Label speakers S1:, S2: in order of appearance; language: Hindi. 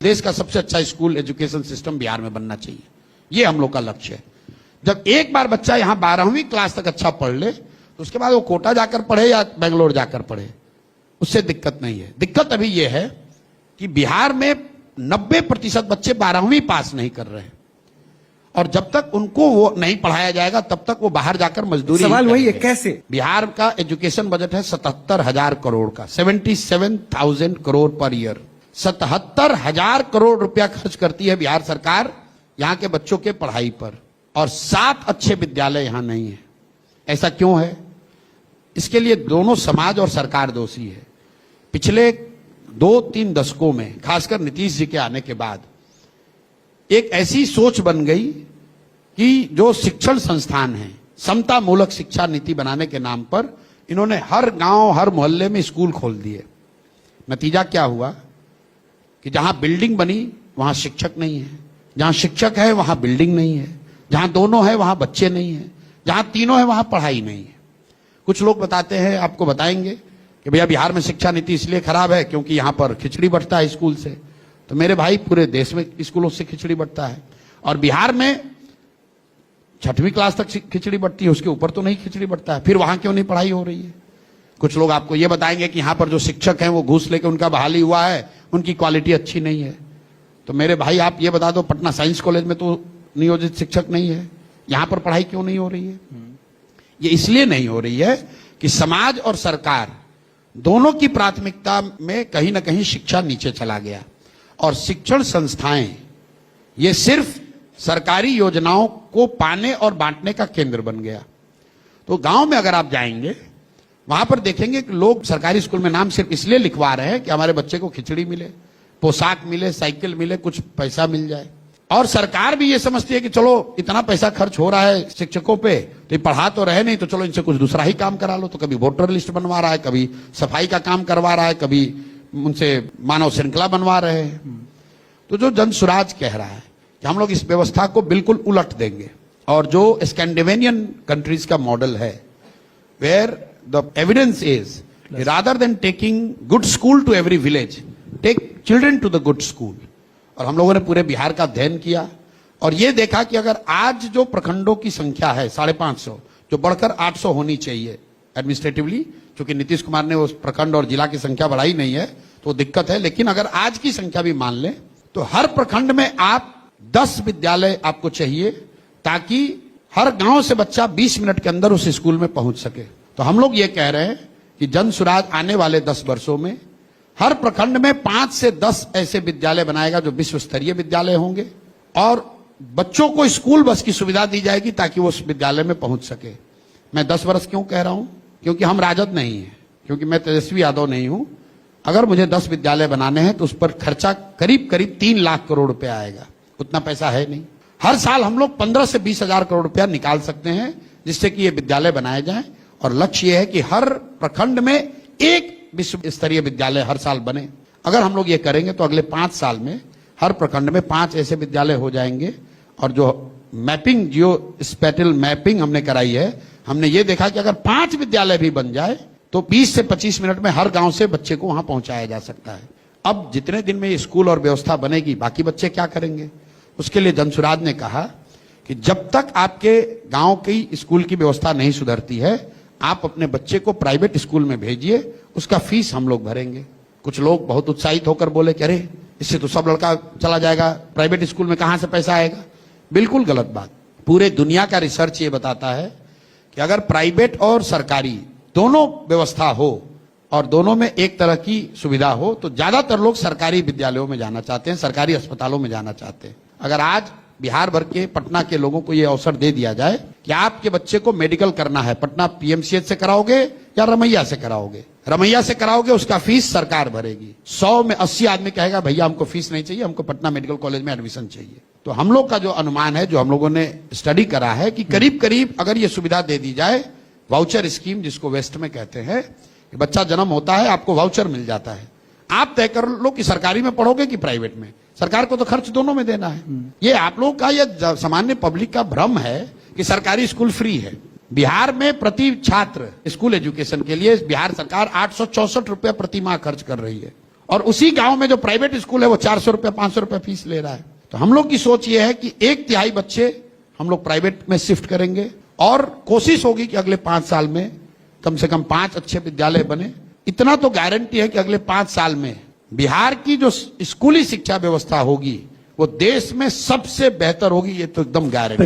S1: देश का सबसे अच्छा स्कूल एजुकेशन सिस्टम बिहार में बनना चाहिए, ये हम लोग का लक्ष्य है। जब एक बार बच्चा यहाँ 12वीं क्लास तक अच्छा पढ़ ले तो उसके बाद वो कोटा जाकर पढ़े या बेंगलोर जाकर पढ़े, उससे दिक्कत नहीं है। दिक्कत अभी ये है कि बिहार में 90% बच्चे 12वीं पास नहीं कर रहे हैं, और जब तक उनको वो नहीं पढ़ाया जाएगा तब तक वो बाहर जाकर मजदूरी।
S2: सवाल वही है, कैसे?
S1: बिहार का एजुकेशन बजट है 77,000 करोड़ का, 77,000 करोड़ पर ईयर। 77,000 करोड़ रुपया खर्च करती है बिहार सरकार यहाँ के बच्चों के पढ़ाई पर, और 7 अच्छे विद्यालय यहाँ नहीं है। ऐसा क्यों है? इसके लिए दोनों समाज और सरकार दोषी है। पिछले 2-3 दशकों में, खासकर नीतीश जी के आने के बाद, एक ऐसी सोच बन गई कि जो शिक्षण संस्थान है, समता मूलक शिक्षा नीति बनाने के नाम पर इन्होंने हर गांव हर मोहल्ले में स्कूल खोल दिए। नतीजा क्या हुआ कि जहां बिल्डिंग बनी वहां शिक्षक नहीं है, जहां शिक्षक है वहां बिल्डिंग नहीं है, जहां दोनों है वहां बच्चे नहीं है, जहां तीनों है वहां पढ़ाई नहीं है। कुछ लोग बताते हैं, आपको बताएंगे कि भैया बिहार में शिक्षा नीति इसलिए खराब है क्योंकि यहां पर खिचड़ी बंटता है स्कूल से। तो मेरे भाई, पूरे देश में स्कूलों से खिचड़ी बंटता है, और बिहार में 6वीं क्लास तक खिचड़ी बंटती है, उसके ऊपर तो नहीं खिचड़ी बंटता है। फिर वहां क्यों नहीं पढ़ाई हो रही है? कुछ लोग आपको यह बताएंगे कि यहां पर जो शिक्षक हैं वो घूस लेकर उनका बहाली हुआ है, उनकी क्वालिटी अच्छी नहीं है। तो मेरे भाई, आप ये बता दो, पटना साइंस कॉलेज में तो नियोजित शिक्षक नहीं है, यहां पर पढ़ाई क्यों नहीं हो रही है? ये इसलिए नहीं हो रही है कि समाज और सरकार दोनों की प्राथमिकता में कहीं ना कहीं शिक्षा नीचे चला गया, और शिक्षण संस्थाएं ये सिर्फ सरकारी योजनाओं को पाने और बांटने का केंद्र बन गया। तो गांव में अगर आप जाएंगे, वहां पर देखेंगे कि लोग सरकारी स्कूल में नाम सिर्फ इसलिए लिखवा रहे हैं कि हमारे बच्चे को खिचड़ी मिले, पोशाक मिले, साइकिल मिले, कुछ पैसा मिल जाए। और सरकार भी ये समझती है कि चलो इतना पैसा खर्च हो रहा है शिक्षकों पे, तो ये पढ़ा तो रहे नहीं, तो चलो इनसे कुछ दूसरा ही काम करा लो। तो कभी वोटर लिस्ट बनवा रहा है, कभी सफाई का काम करवा रहा है, कभी उनसे मानव श्रृंखला बनवा रहे हैं। तो जो जन सुराज कह रहा है कि हम लोग इस व्यवस्था को बिल्कुल उलट देंगे, और जो स्कैंडिनेवियन कंट्रीज का मॉडल है, where the evidence is rather than taking good school to every village, take children to the good school. और हम लोगों ने पूरे बिहार का अध्ययन किया और यह देखा कि अगर आज जो प्रखंडों की संख्या है 550, जो बढ़कर 800 होनी चाहिए एडमिनिस्ट्रेटिवली, क्योंकि नीतीश कुमार ने उस प्रखंड और जिला की संख्या बढ़ाई नहीं है तो दिक्कत है, लेकिन अगर आज की संख्या भी मान लें तो हर प्रखंड में आप 10 विद्यालय आपको चाहिए, ताकि हर गांव से बच्चा 20 मिनट के अंदर उस स्कूल में पहुंच सके। तो हम लोग ये कह रहे हैं कि जन सुराज आने वाले 10 वर्षों में हर प्रखंड में 5 से 10 ऐसे विद्यालय बनाएगा जो विश्व स्तरीय विद्यालय होंगे, और बच्चों को स्कूल बस की सुविधा दी जाएगी ताकि वो उस विद्यालय में पहुंच सके। मैं 10 वर्ष क्यों कह रहा हूं? क्योंकि हम राजद नहीं है, क्योंकि मैं तेजस्वी यादव नहीं हूं। अगर मुझे 10 विद्यालय बनाने हैं तो उस पर खर्चा करीब 3 लाख करोड़ रुपया आएगा, उतना पैसा है नहीं। हर साल हम लोग 15 से 20 हजार करोड़ रुपया निकाल सकते हैं जिससे कि ये विद्यालय बनाए जाए, और लक्ष्य ये है कि हर प्रखंड में एक विश्व स्तरीय विद्यालय हर साल बने। अगर हम लोग ये करेंगे तो अगले 5 साल में हर प्रखंड में 5 ऐसे विद्यालय हो जाएंगे। और जो मैपिंग, जियो स्पेटियल मैपिंग हमने कराई है, हमने ये देखा कि अगर 5 विद्यालय भी बन जाए तो 20 से 25 मिनट में हर गांव से बच्चे को वहां पहुंचाया जा सकता है। अब जितने दिन में ये स्कूल और व्यवस्था बनेगी, बाकी बच्चे क्या करेंगे? उसके लिए जनसुराज ने कहा कि जब तक आपके गांव की स्कूल की व्यवस्था नहीं सुधरती है, आप अपने बच्चे को प्राइवेट स्कूल में भेजिए, उसका फीस हम लोग भरेंगे। कुछ लोग बहुत उत्साहित होकर बोले कि अरे इससे तो सब लड़का चला जाएगा, प्राइवेट स्कूल में कहां से पैसा आएगा? बिल्कुल गलत बात। पूरे दुनिया का रिसर्च ये बताता है कि अगर प्राइवेट और सरकारी दोनों व्यवस्था हो और दोनों में एक तरह की सुविधा हो तो ज्यादातर लोग सरकारी विद्यालयों में जाना चाहते हैं, सरकारी अस्पतालों में जाना चाहते हैं। अगर आज बिहार भर के, पटना के लोगों को यह अवसर दे दिया जाए कि आपके बच्चे को मेडिकल करना है, पटना पीएमसीएच से कराओगे या रमैया से कराओगे? रमैया से कराओगे, उसका फीस सरकार भरेगी। 100 में 80 आदमी कहेगा भैया हमको फीस नहीं चाहिए, हमको पटना मेडिकल कॉलेज में एडमिशन चाहिए। तो हम लोग का जो अनुमान है, जो हम लोगों ने स्टडी करा है, कि करीब करीब अगर ये सुविधा दे दी जाए, वाउचर स्कीम जिसको वेस्ट में कहते हैं, कि बच्चा जन्म होता है आपको वाउचर मिल जाता है, आप तय कर लो कि सरकारी में पढ़ोगे कि प्राइवेट में। सरकार को तो खर्च दोनों में देना है। ये आप लोगों का, ये सामान्य पब्लिक का भ्रम है कि सरकारी स्कूल फ्री है। बिहार में प्रति छात्र स्कूल एजुकेशन के लिए बिहार सरकार 864 रुपया प्रति माह खर्च कर रही है, और उसी गांव में जो प्राइवेट स्कूल है वो 400 रुपया 500 रुपया फीस ले रहा है। तो हम लोग की सोच ये है कि 1/3 बच्चे हम लोग प्राइवेट में शिफ्ट करेंगे और कोशिश होगी कि अगले 5 साल में कम से कम 5 अच्छे विद्यालय बने। इतना तो गारंटी है कि अगले 5 साल में बिहार की जो स्कूली शिक्षा व्यवस्था होगी वो देश में सबसे बेहतर होगी, ये तो एकदम गारंटी।